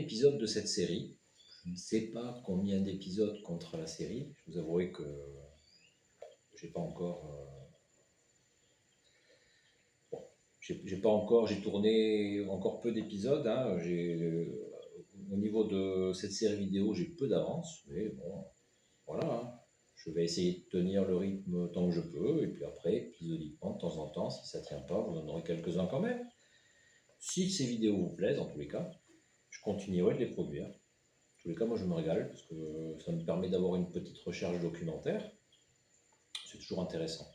épisode de cette série. Je ne sais pas combien d'épisodes contre la série. Je vous avouerai que j'ai pas encore. J'ai pas encore. J'ai tourné encore peu d'épisodes. Hein. Au niveau de cette série vidéo, j'ai peu d'avance. Mais bon, voilà. Hein. Je vais essayer de tenir le rythme tant que je peux. Et puis après, épisodiquement, de temps en temps, si ça tient pas, vous en aurez quelques-uns quand même. Si ces vidéos vous plaisent, en tous les cas, je continuerai de les produire. En tous les cas, moi je me régale parce que ça me permet d'avoir une petite recherche documentaire. C'est toujours intéressant.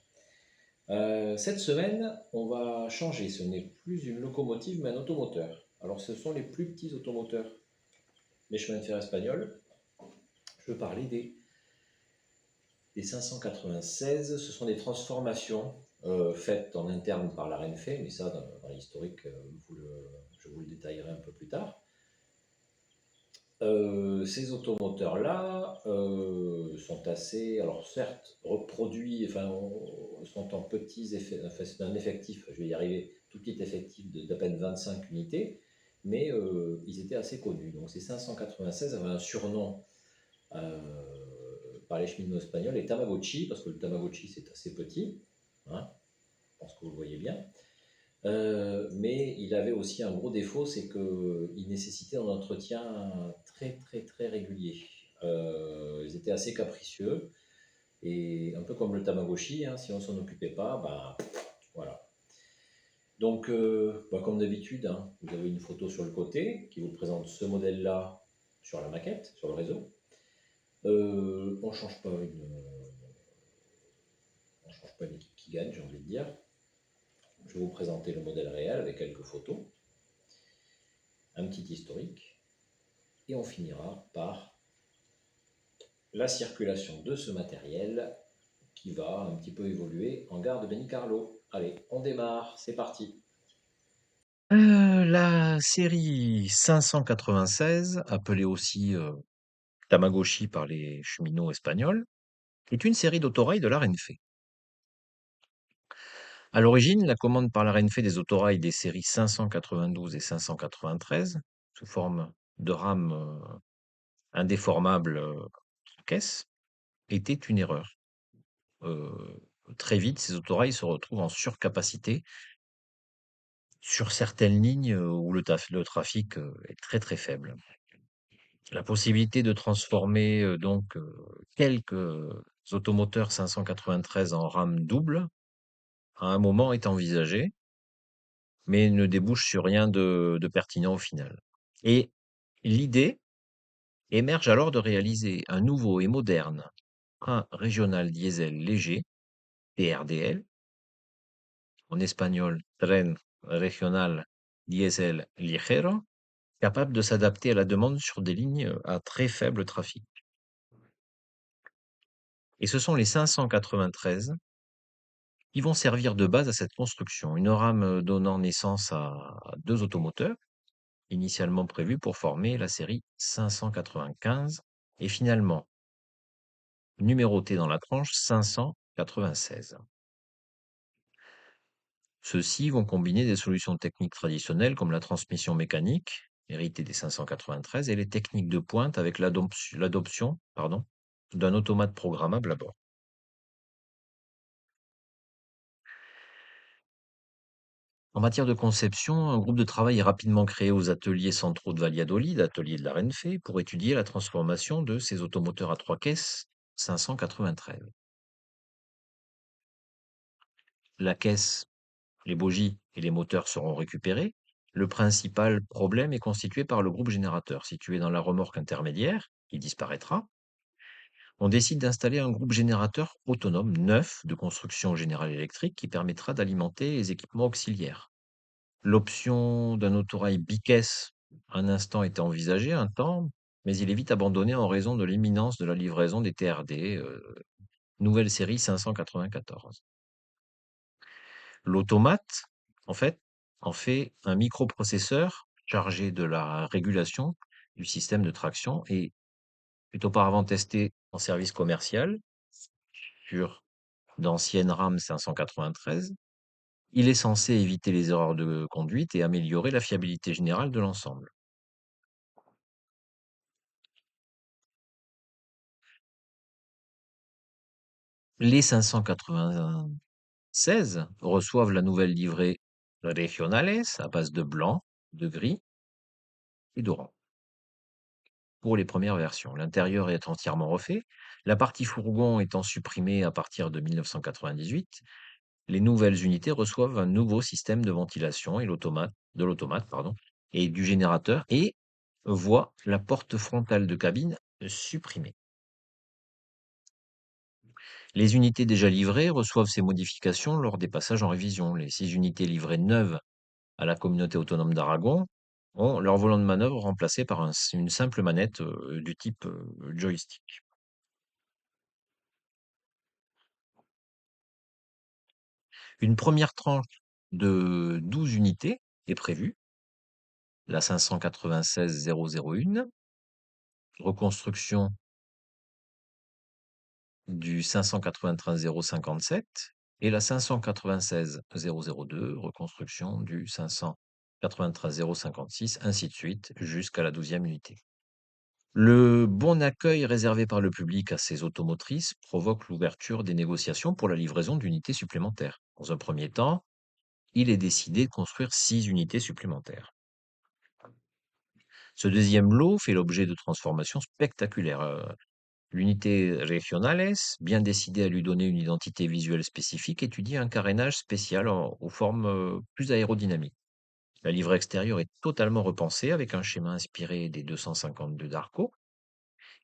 Cette semaine, on va changer. Ce n'est plus une locomotive, mais un automoteur. Alors, ce sont les plus petits automoteurs des chemins de fer espagnols. Je veux parler des 596. Ce sont des transformations faites en interne par la Renfe, mais ça, dans l'historique, je vous le détaillerai un peu plus tard. Ces automoteurs-là sont assez, alors certes, reproduits, enfin, sont en petits effets, enfin, c'est un effectif, je vais y arriver, tout petit effectif d'à peine 25 unités, mais ils étaient assez connus. Donc ces 596 avaient un surnom euh, par les cheminots espagnols, les Tamagotchi, parce que le Tamagotchi c'est assez petit, hein, je pense que vous le voyez bien. Mais il avait aussi un gros défaut, c'est qu'il nécessitait un entretien très très très régulier. Ils étaient assez capricieux et un peu comme le Tamagotchi, hein, si on s'en occupait pas, bah voilà. Donc, comme d'habitude, hein, vous avez une photo sur le côté qui vous présente ce modèle-là sur la maquette, sur le réseau. On change pas une équipe qui gagne, j'ai envie de dire. Je vais vous présenter le modèle réel avec quelques photos, un petit historique. Et on finira par la circulation de ce matériel qui va un petit peu évoluer en gare de Benicarlo. Allez, on démarre, c'est parti. La série 596, appelée aussi Tamagotchi par les cheminots espagnols, est une série d'autorails de la Renfe. À l'origine, la commande par la Renfe des autorails des séries 592 et 593, sous forme de rames indéformables en caisse, était une erreur. Très vite, ces autorails se retrouvent en surcapacité sur certaines lignes où le trafic est très très faible. La possibilité de transformer quelques automoteurs 593 en rame double, à un moment est envisagée, mais ne débouche sur rien de pertinent au final. Et l'idée émerge alors de réaliser un nouveau et moderne train régional diesel léger, TRDL, en espagnol Tren Regional Diesel Ligero, capable de s'adapter à la demande sur des lignes à très faible trafic. Et ce sont les 593 qui vont servir de base à cette construction. Une rame donnant naissance à deux automoteurs, initialement prévus pour former la série 595 et finalement numérotés dans la tranche 596. Ceux-ci vont combiner des solutions techniques traditionnelles comme la transmission mécanique, héritée des 593, et les techniques de pointe avec l'adoption d'un automate programmable à bord. En matière de conception, un groupe de travail est rapidement créé aux ateliers centraux de Valladolid, atelier de la Renfe, pour étudier la transformation de ces automoteurs à trois caisses 593. La caisse, les bogies et les moteurs seront récupérés. Le principal problème est constitué par le groupe générateur, situé dans la remorque intermédiaire, qui disparaîtra. On décide d'installer un groupe générateur autonome, neuf, de construction Générale Électrique, qui permettra d'alimenter les équipements auxiliaires. L'option d'un autorail bicaisse, un instant, était envisagée un temps, mais il est vite abandonné en raison de l'imminence de la livraison des TRD, nouvelle série 594. L'automate, en fait, en fait un microprocesseur chargé de la régulation du système de traction et est auparavant testé en service commercial sur d'anciennes rames 593. Il est censé éviter les erreurs de conduite et améliorer la fiabilité générale de l'ensemble. Les 596 reçoivent la nouvelle livrée Regionales à base de blanc, de gris et d'orange pour les premières versions. L'intérieur est entièrement refait, la partie fourgon étant supprimée à partir de 1998. Les nouvelles unités reçoivent un nouveau système de ventilation et l'automate, pardon, et du générateur et voient la porte frontale de cabine supprimée. Les unités déjà livrées reçoivent ces modifications lors des passages en révision. Les 6 unités livrées neuves à la communauté autonome d'Aragon ont leur volant de manœuvre remplacé par une simple manette du type joystick. Une première tranche de 12 unités est prévue, la 596-001, reconstruction du 593-057 et la 596-002, reconstruction du 593-056, ainsi de suite, jusqu'à la 12e unité. Le bon accueil réservé par le public à ces automotrices provoque l'ouverture des négociations pour la livraison d'unités supplémentaires. Dans un premier temps, il est décidé de construire 6 unités supplémentaires. Ce deuxième lot fait l'objet de transformations spectaculaires. L'unité Regionales, bien décidée à lui donner une identité visuelle spécifique, étudie un carénage spécial aux formes plus aérodynamiques. La livrée extérieure est totalement repensée avec un schéma inspiré des 252 d'Arco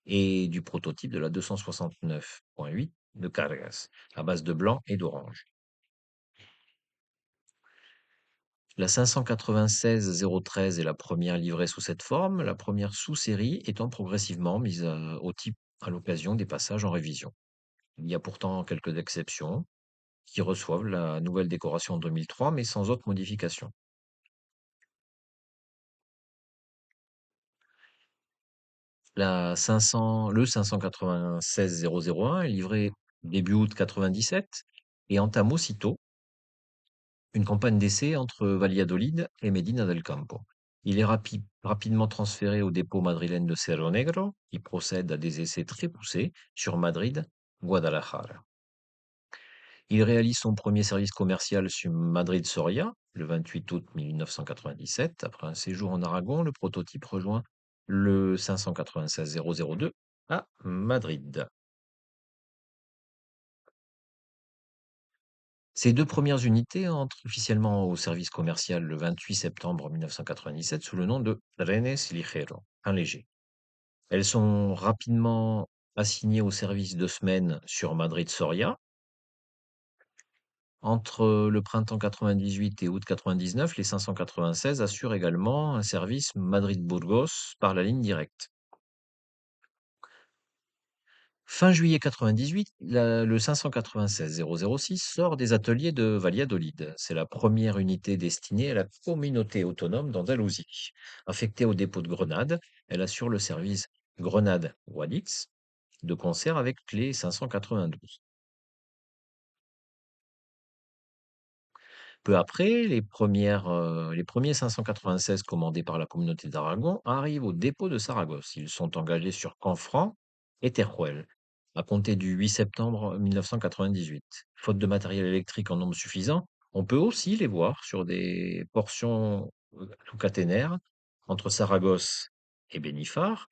et du prototype de la 269.8 de Cargas, à base de blanc et d'orange. La 596-013 est la première livrée sous cette forme, la première sous-série étant progressivement mise au type à l'occasion des passages en révision. Il y a pourtant quelques exceptions qui reçoivent la nouvelle décoration en 2003, mais sans autre modification. Le 596-001 est livré début août 97 et entame aussitôt une campagne d'essai entre Valladolid et Medina del Campo. Il est rapidement transféré au dépôt madrilène de Cerro Negro, qui procède à des essais très poussés sur Madrid-Guadalajara. Il réalise son premier service commercial sur Madrid-Soria le 28 août 1997. Après un séjour en Aragon, le prototype rejoint le 596-002 à Madrid. Ces 2 premières unités entrent officiellement au service commercial le 28 septembre 1997 sous le nom de Renes Ligero, un léger. Elles sont rapidement assignées au service de semaine sur Madrid-Soria. Entre le printemps 98 et août 99, les 596 assurent également un service Madrid-Burgos par la ligne directe. Fin juillet 98, le 596-006 sort des ateliers de Valladolid. C'est la première unité destinée à la communauté autonome d'Andalousie. Affectée au dépôt de Grenade, elle assure le service Grenade-Guadix de concert avec les 592. Peu après, les premiers 596 commandés par la communauté d'Aragon arrivent au dépôt de Saragosse. Ils sont engagés sur Canfranc et Teruel à compter du 8 septembre 1998. Faute de matériel électrique en nombre suffisant, on peut aussi les voir sur des portions tout caténaires entre Saragosse et Benifar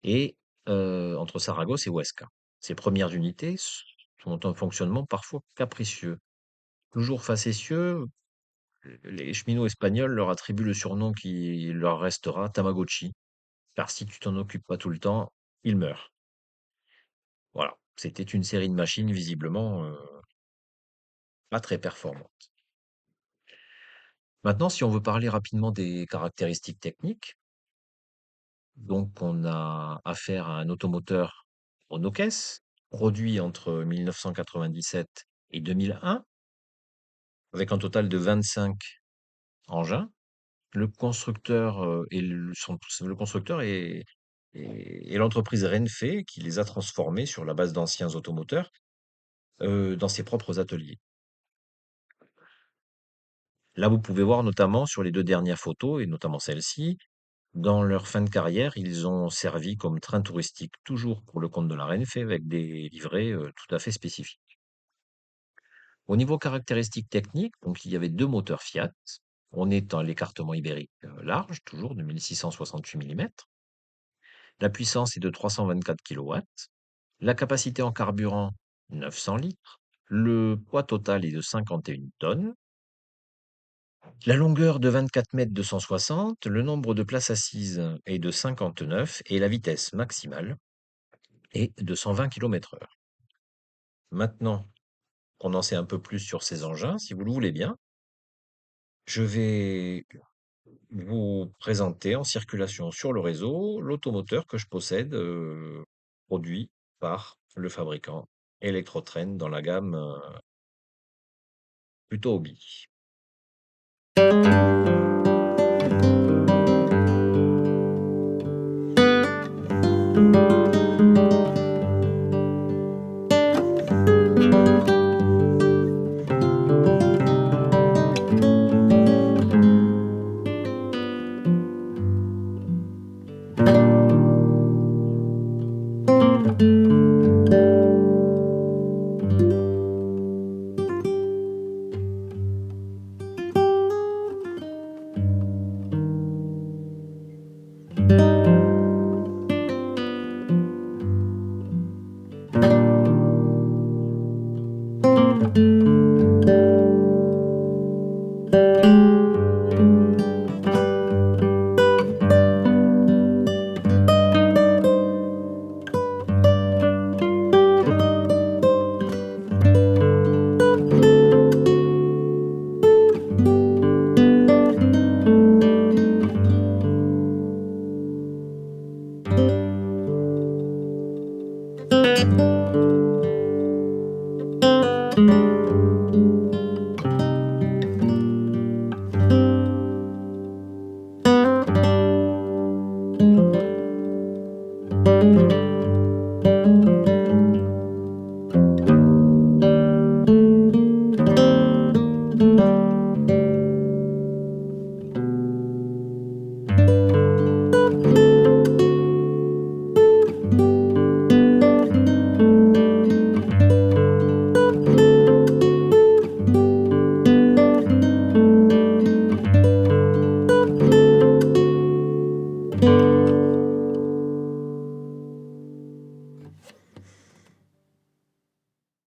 et entre Saragosse et Huesca. Ces premières unités sont un fonctionnement parfois capricieux. Toujours facétieux, les cheminots espagnols leur attribuent le surnom qui leur restera, Tamagotchi, car si tu t'en occupes pas tout le temps, ils meurent. Voilà, c'était une série de machines visiblement pas très performantes. Maintenant, si on veut parler rapidement des caractéristiques techniques, donc on a affaire à un automoteur Renault-Caisse, produit entre 1997 et 2001, avec un total de 25 engins. Le constructeur, le constructeur est l'entreprise Renfe qui les a transformés sur la base d'anciens automoteurs, dans ses propres ateliers. Là, vous pouvez voir notamment sur les 2 dernières photos et notamment celle-ci, dans leur fin de carrière, ils ont servi comme train touristique, toujours pour le compte de la Renfe avec des livrets, tout à fait spécifiques. Au niveau caractéristiques techniques, donc il y avait 2 moteurs Fiat. On est dans l'écartement ibérique, large, toujours de 1668 millimètres. La puissance est de 324 kilowatts. La capacité en carburant, 900 litres. Le poids total est de 51 tonnes. La longueur de 24 mètres 260, le nombre de places assises est de 59 et la vitesse maximale est de 120 km/h. Maintenant qu'on en sait un peu plus sur ces engins, si vous le voulez bien, je vais vous présenter en circulation sur le réseau l'automoteur que je possède, produit par le fabricant Electrotrain dans la gamme plutôt hobby.